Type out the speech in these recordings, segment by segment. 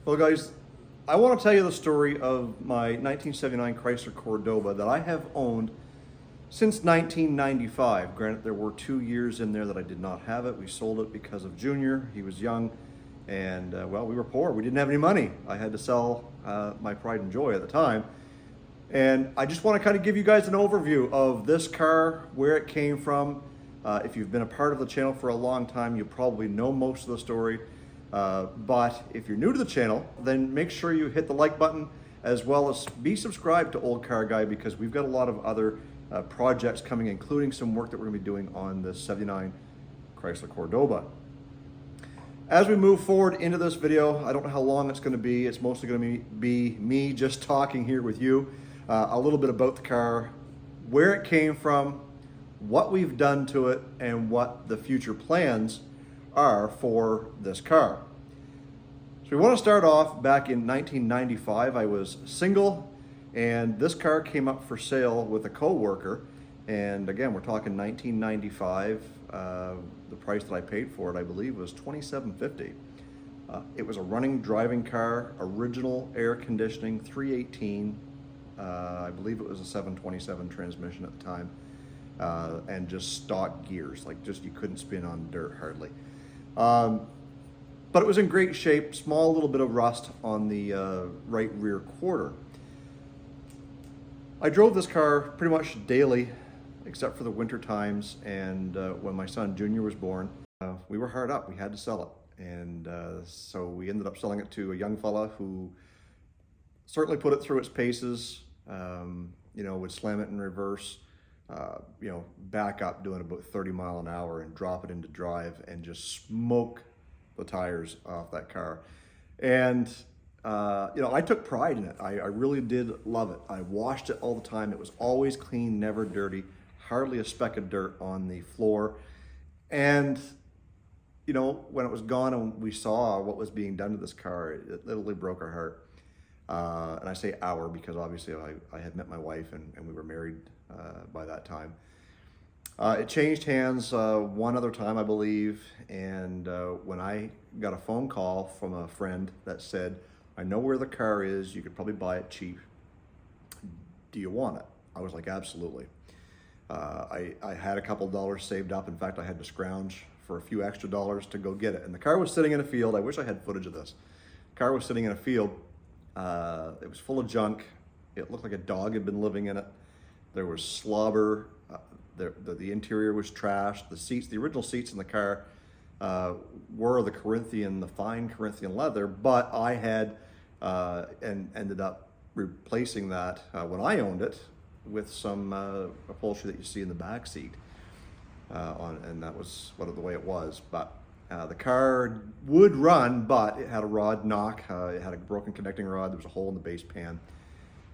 Well, guys, I want to tell you the story of my 1979 Chrysler Cordoba that I have owned since 1995. Granted, there were 2 years in there that I did not have it. We sold it because of Junior. He was young, and well, we were poor. We didn't have any money. I had to sell my pride and joy at the time. And I just want to kind of give you guys an overview of this car, where it came from. If you've been a part of the channel for a long time, you probably know most of the story. But if you're new to the channel, then make sure you hit the like button, as well as be subscribed to Olde Carr Guy, because we've got a lot of other projects coming, including some work that we're going to be doing on this 79 Chrysler Cordoba. As we move forward into this video, I don't know how long it's going to be. It's mostly going to be me just talking here with you, a little bit about the car, where it came from, what we've done to it, and what the future plans are for this car. So we want to start off back in 1995. I was single, and this car came up for sale with a co-worker. And again, we're talking 1995. The price that I paid for it, I believe, was $27.50. It was a running driving car, original air conditioning, 318. I believe it was a 727 transmission at the time, and just stock gears, like just you couldn't spin on dirt hardly. But it was in great shape, small little bit of rust on the right rear quarter. I drove this car pretty much daily, except for the winter times, and when my son Junior was born, we were hard up. We had to sell it, and so we ended up selling it to a young fella who certainly put it through its paces. Would slam it in reverse, back up doing about 30 miles an hour and drop it into drive and just smoke the tires off that car. And, I took pride in it. I really did love it. I washed it all the time. It was always clean, never dirty, hardly a speck of dirt on the floor. And, when it was gone and we saw what was being done to this car, it literally broke our heart. And I say our because obviously I had met my wife and we were married by that time. It changed hands one other time, I believe, and when I got a phone call from a friend that said, "I know where the car is, you could probably buy it cheap. Do you want it?" I was like, absolutely. I had a couple dollars saved up. In fact, I had to scrounge for a few extra dollars to go get it. And the car was sitting in a field. I wish I had footage of this. The car was sitting in a field. It was full of junk. It looked like a dog had been living in it. There was slobber. The interior was trashed. The seats, the original seats in the car, were the fine Corinthian leather, but I had and ended up replacing that when I owned it with some upholstery that you see in the back seat, and that was the way it was. But the car would run, but it had a rod knock. It had a broken connecting rod. There was a hole in the base pan,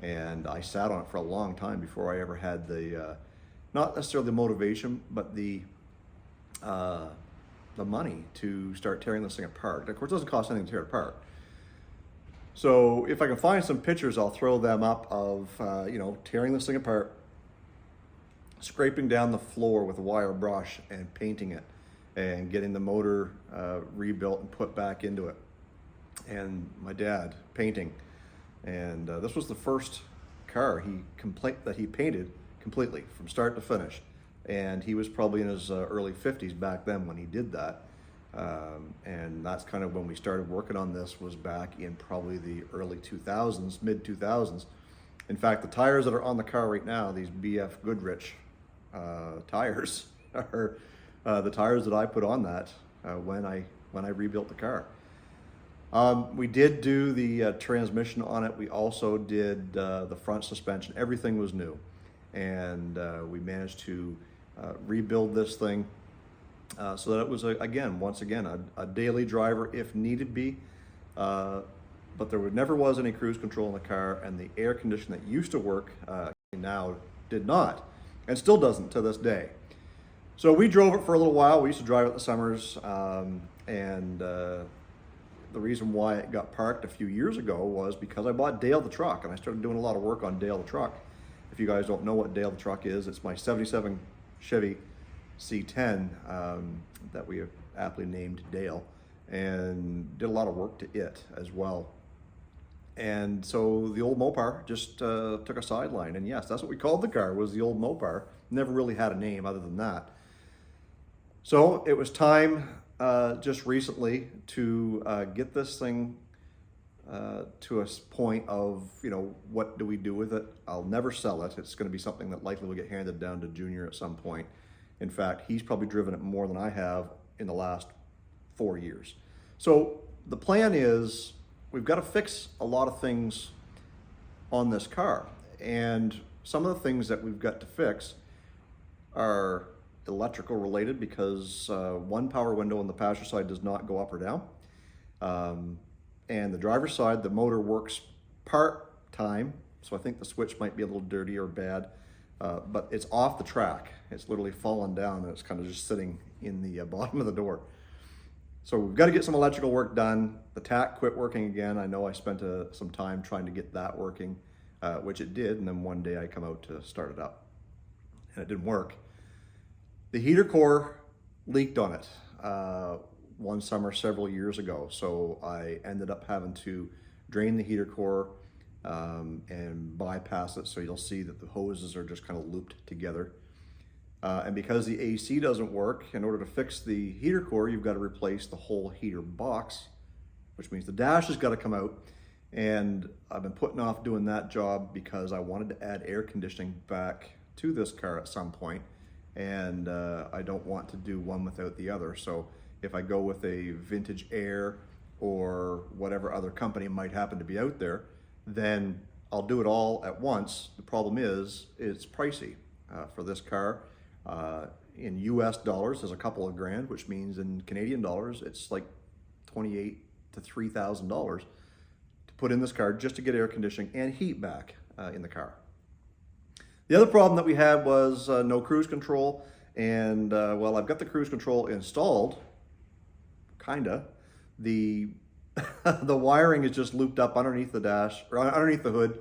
and I sat on it for a long time before I ever had the not necessarily the motivation, but the money to start tearing this thing apart. Of course, it doesn't cost anything to tear it apart. So if I can find some pictures, I'll throw them up of tearing this thing apart, scraping down the floor with a wire brush and painting it, and getting the motor rebuilt and put back into it, and my dad painting. And this was the first car that he painted completely from start to finish, and he was probably in his early 50s back then when he did that. And that's kind of when we started working on this, was back in probably the early 2000s, mid 2000s. In fact, the tires that are on the car right now, these BF Goodrich tires, are the tires that I put on that when I rebuilt the car. We did do the transmission on it. We also did the front suspension. Everything was new, and we managed to rebuild this thing so that it was once again a daily driver if needed be. But there never was any cruise control in the car, and the air conditioning that used to work now did not, and still doesn't to this day. So we drove it for a little while. We used to drive it in the summers, and the reason why it got parked a few years ago was because I bought Dale the truck, and I started doing a lot of work on Dale the truck. If you guys don't know what Dale the truck is, it's my 77 Chevy C10 that we have aptly named Dale, and did a lot of work to it as well. And so the old Mopar just took a sideline. And yes, that's what we called the car, was the old Mopar. Never really had a name other than that. So it was time just recently to get this thing to a point of, what do we do with it? I'll never sell it. It's going to be something that likely will get handed down to Junior at some point. In fact, he's probably driven it more than I have in the last 4 years. So the plan is we've got to fix a lot of things on this car. And some of the things that we've got to fix are electrical related, because one power window on the passenger side does not go up or down. And the driver's side, the motor works part-time, so I think the switch might be a little dirty or bad, but it's off the track. It's literally fallen down and it's kind of just sitting in the bottom of the door. So we've got to get some electrical work done. The tach quit working again. I know I spent some time trying to get that working, which it did, and then one day I come out to start it up and it didn't work. The heater core leaked on it one summer several years ago, so I ended up having to drain the heater core and bypass it, so you'll see that the hoses are just kind of looped together. And because the AC doesn't work, in order to fix the heater core, you've got to replace the whole heater box, which means the dash has got to come out. And I've been putting off doing that job because I wanted to add air conditioning back to this car at some point. And I don't want to do one without the other. So if I go with a Vintage Air or whatever other company might happen to be out there, then I'll do it all at once. The problem is it's pricey for this car. In US dollars, there's a couple of grand, which means in Canadian dollars, it's like $2,800 to $3,000 to put in this car just to get air conditioning and heat back in the car. The other problem that we had was no cruise control. And well, I've got the cruise control installed, kinda. The wiring is just looped up underneath the dash, or underneath the hood,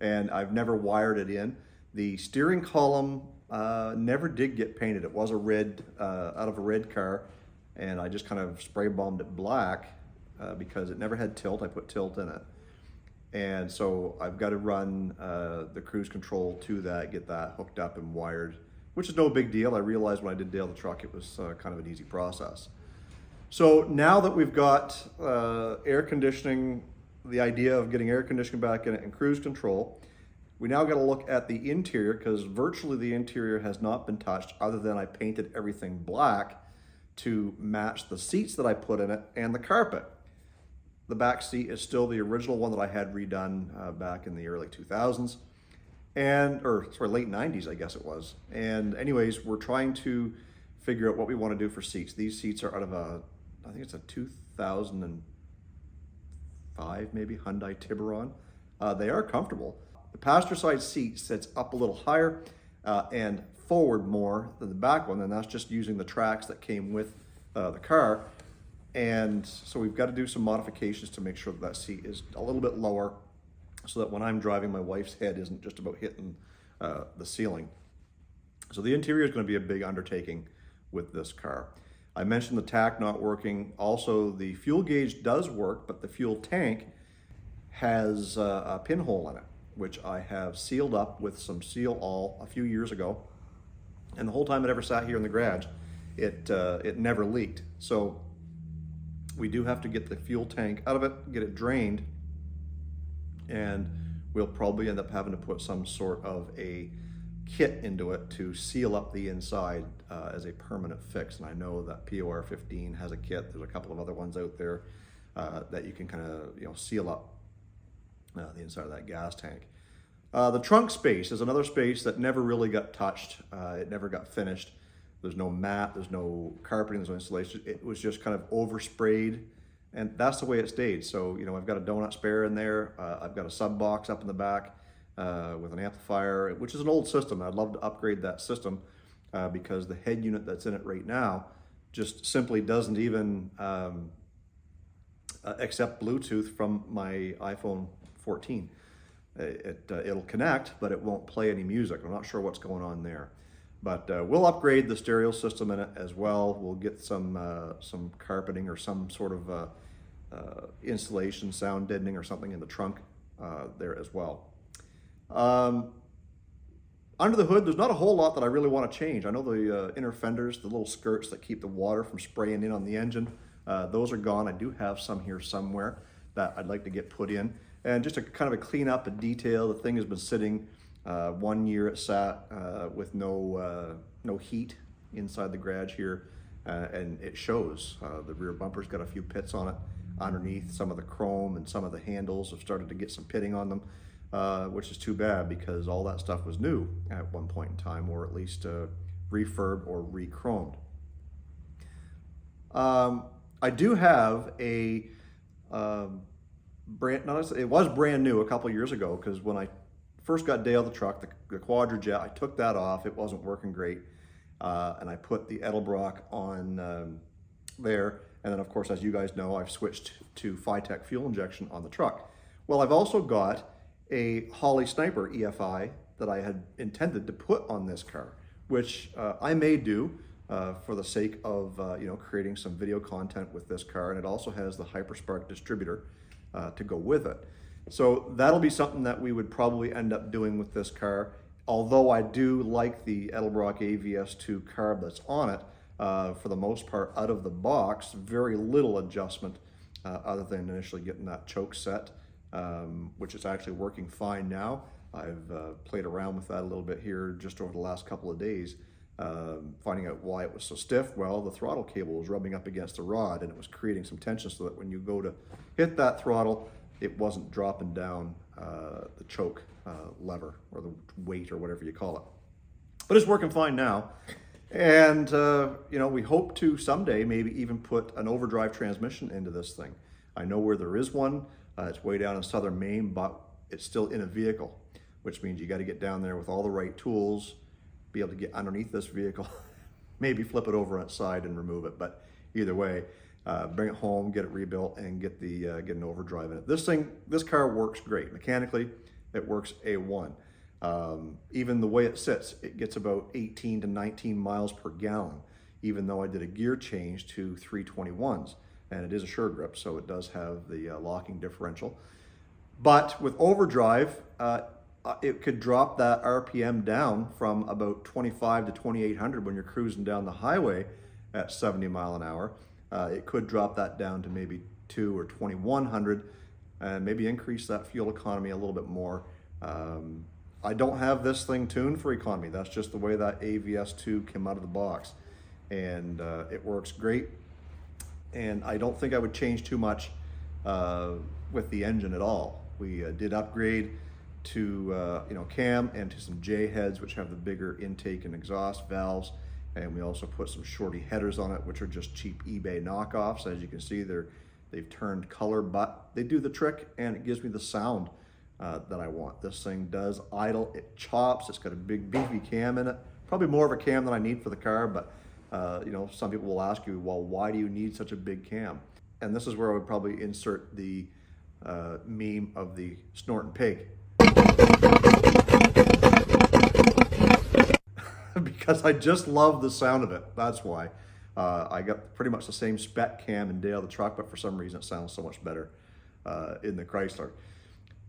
and I've never wired it in. The steering column never did get painted. It was a red, out of a red car, and I just kind of spray bombed it black because it never had tilt. I put tilt in it. And so I've got to run the cruise control to that, get that hooked up and wired, which is no big deal. I realized when I did Dale the truck, it was kind of an easy process. So now that we've got air conditioning, the idea of getting air conditioning back in it and cruise control, we now got to look at the interior, because virtually the interior has not been touched other than I painted everything black to match the seats that I put in it and the carpet. The back seat is still the original one that I had redone back in the early 2000s, late 90s, I guess it was. And anyways, we're trying to figure out what we want to do for seats. These seats are out of I think it's a 2005 maybe Hyundai Tiburon. They are comfortable. The passenger side seat sits up a little higher and forward more than the back one, and that's just using the tracks that came with the car. And so we've got to do some modifications to make sure that seat is a little bit lower, so that when I'm driving, my wife's head isn't just about hitting the ceiling. So the interior is going to be a big undertaking with this car. I mentioned the tach not working. Also, the fuel gauge does work, but the fuel tank has a pinhole in it, which I have sealed up with some Seal All a few years ago. And the whole time it ever sat here in the garage, it never leaked. So we do have to get the fuel tank out of it, get it drained, and we'll probably end up having to put some sort of a kit into it to seal up the inside as a permanent fix. And I know that POR 15 has a kit. There's a couple of other ones out there that you can kind of seal up the inside of that gas tank. The trunk space is another space that never really got touched. It never got finished. There's no mat, there's no carpeting, there's no installation. It was just kind of oversprayed, and that's the way it stayed. So, I've got a donut spare in there. I've got a sub box up in the back with an amplifier, which is an old system. I'd love to upgrade that system because the head unit that's in it right now just simply doesn't even accept Bluetooth from my iPhone 14. It'll connect, but it won't play any music. I'm not sure what's going on there. But we'll upgrade the stereo system in it as well. We'll get some carpeting or some sort of insulation, sound deadening or something in the trunk there as well. Under the hood, there's not a whole lot that I really want to change. I know the inner fenders, the little skirts that keep the water from spraying in on the engine, those are gone. I do have some here somewhere that I'd like to get put in. And just a kind of a clean up, a detail. The thing has been sitting 1 year. It sat with no heat inside the garage here, and it shows. The rear bumper's got a few pits on it underneath. Some of the chrome and some of the handles have started to get some pitting on them. Which is too bad because all that stuff was new at one point in time, or at least refurb or re-chromed. I do have a it was brand new a couple years ago, because when I first got Dale the truck, the Quadrajet, I took that off. It wasn't working great, and I put the Edelbrock on there. And then, of course, as you guys know, I've switched to Phytech fuel injection on the truck. Well, I've also got a Holley Sniper EFI that I had intended to put on this car, which I may do for the sake of creating some video content with this car, and it also has the Hyperspark distributor to go with it. So that'll be something that we would probably end up doing with this car. Although I do like the Edelbrock AVS2 carb that's on it, for the most part out of the box, very little adjustment other than initially getting that choke set. Which is actually working fine now. I've played around with that a little bit here just over the last couple of days, finding out why it was so stiff. Well, the throttle cable was rubbing up against the rod, and it was creating some tension so that when you go to hit that throttle, it wasn't dropping down the choke lever, or the weight, or whatever you call it. But it's working fine now. And we hope to someday maybe even put an overdrive transmission into this thing. I know where there is one. It's way down in southern Maine, but it's still in a vehicle, which means you got to get down there with all the right tools, be able to get underneath this vehicle, maybe flip it over on its side and remove it. But either way, bring it home, get it rebuilt, and get an overdrive in it. This car works great mechanically. It works A1. Even the way it sits, it gets about 18 to 19 miles per gallon, even though I did a gear change to 321s. And it is a sure grip, so it does have the locking differential. But with overdrive, it could drop that RPM down from about 25 to 2,800 when you're cruising down the highway at 70 mile an hour. It could drop that down to maybe 2 or 2,100, and maybe increase that fuel economy a little bit more. I don't have this thing tuned for economy. That's just the way that AVS2 came out of the box, and it works great. And I don't think I would change too much with the engine at all. We did upgrade to cam and to some J heads, which have the bigger intake and exhaust valves, and we also put some shorty headers on it, which are just cheap eBay knockoffs. As you can see, they've turned color, but they do the trick, and it gives me the sound that I want. This thing does idle, it chops, it's got a big beefy cam in it, probably more of a cam than I need for the car, but some people will ask you, well, why do you need such a big cam? And this is where I would probably insert the meme of the snorting pig. Because I just love the sound of it, that's why. I got pretty much the same spec cam in Dale the truck, but for some reason it sounds so much better in the Chrysler.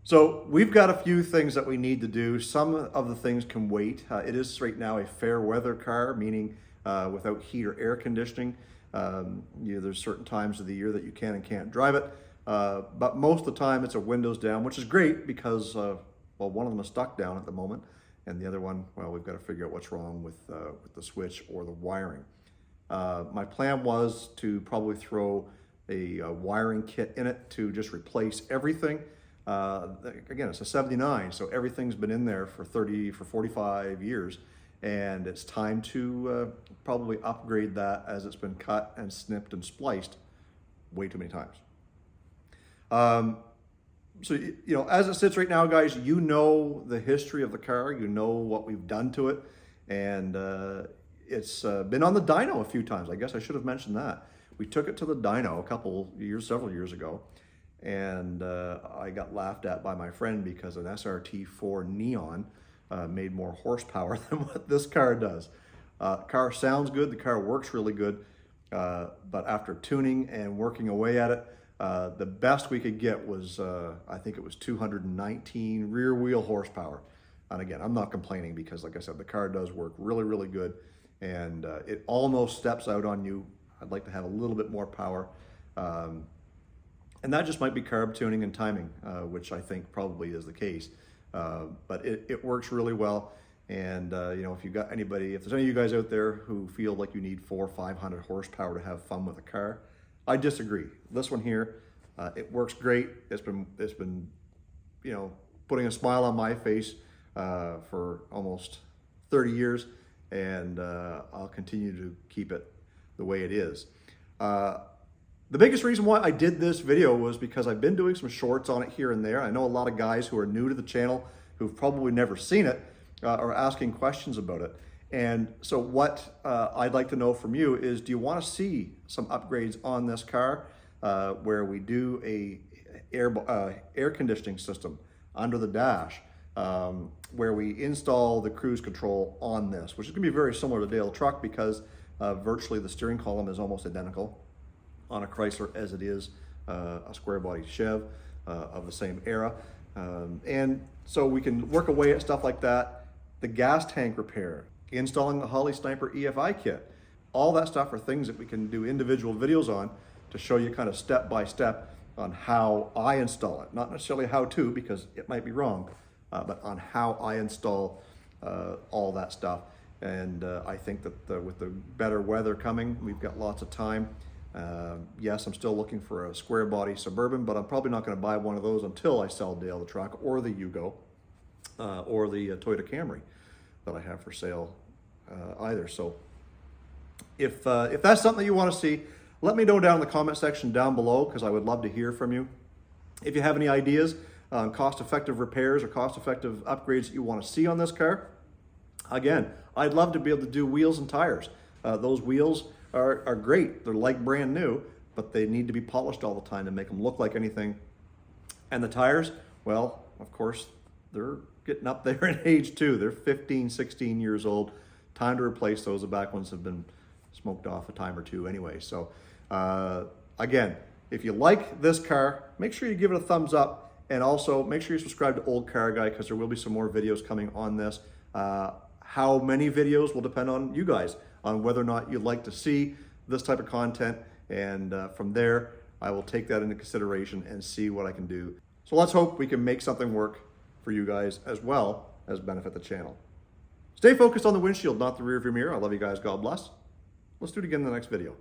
So we've got a few things that we need to do. Some of the things can wait. It is right now a fair weather car, meaning without heat or air conditioning. There's certain times of the year that you can and can't drive it, but most of the time it's a windows down, which is great because one of them is stuck down at the moment, and the other one, well, we've got to figure out what's wrong with the switch or the wiring. My plan was to probably throw a wiring kit in it to just replace everything. Again, it's a 79, so everything's been in there for 45 years. And it's time to probably upgrade that, as it's been cut and snipped and spliced way too many times. So, as it sits right now, guys, you know the history of the car, you know what we've done to it, and it's been on the dyno a few times. I guess I should have mentioned that. We took it to the dyno several years ago, and I got laughed at by my friend because an SRT4 Neon made more horsepower than what this car does. Car sounds good, the car works really good, but after tuning and working away at it, The best we could get was, I think it was 219 rear wheel horsepower. And again, I'm not complaining because, like I said, the car does work really, really good. And it almost steps out on you. I'd like to have a little bit more power. And that just might be carb tuning and timing, which I think probably is the case. But it works really well. And you know, if you got anybody, if there's any of you guys out there who feel like you need 400 or 500 horsepower to have fun with a car, I disagree. This one here, it works great. It's been, you know, putting a smile on my face for almost 30 years, and I'll continue to keep it the way it is. The biggest reason why I did this video was because I've been doing some shorts on it here and there. I know a lot of guys who are new to the channel who've probably never seen it are asking questions about it. And so what I'd like to know from you is, do you want to see some upgrades on this car where we do a air conditioning system under the dash, where we install the cruise control on this, which is going to be very similar to Dale truck because virtually the steering column is almost identical on a Chrysler as it is a square body Chev of the same era. And so we can work away at stuff like that. The gas tank repair, installing the Holly Sniper EFI kit, all that stuff are things that we can do individual videos on to show you kind of step by step on how I install it. Not necessarily how to, because it might be wrong, but on how I install all that stuff. And I think that with the better weather coming, we've got lots of time. Yes, I'm still looking for a square body Suburban, but I'm probably not going to buy one of those until I sell Dale the truck, or the Yugo, or the Toyota Camry that I have for sale either. So if that's something that you want to see, let me know down in the comment section down below, because I would love to hear from you. If you have any ideas on cost-effective repairs or cost-effective upgrades that you want to see on this car, again, I'd love to be able to do wheels and tires. Those wheels are great. They're like brand new, but they need to be polished all the time to make them look like anything. And the tires, well, of course, they're getting up there in age too. They're 15, 16 years old. Time to replace those. The back ones have been smoked off a time or two anyway. So again, if you like this car, make sure you give it a thumbs up, and also make sure you subscribe to Olde Carr Guy, because there will be some more videos coming on this. How many videos will depend on you guys, on whether or not you'd like to see this type of content. And from there, I will take that into consideration and see what I can do. So let's hope we can make something work for you guys as well as benefit the channel. Stay focused on the windshield, not the rear view mirror. I love you guys. God bless. Let's do it again in the next video.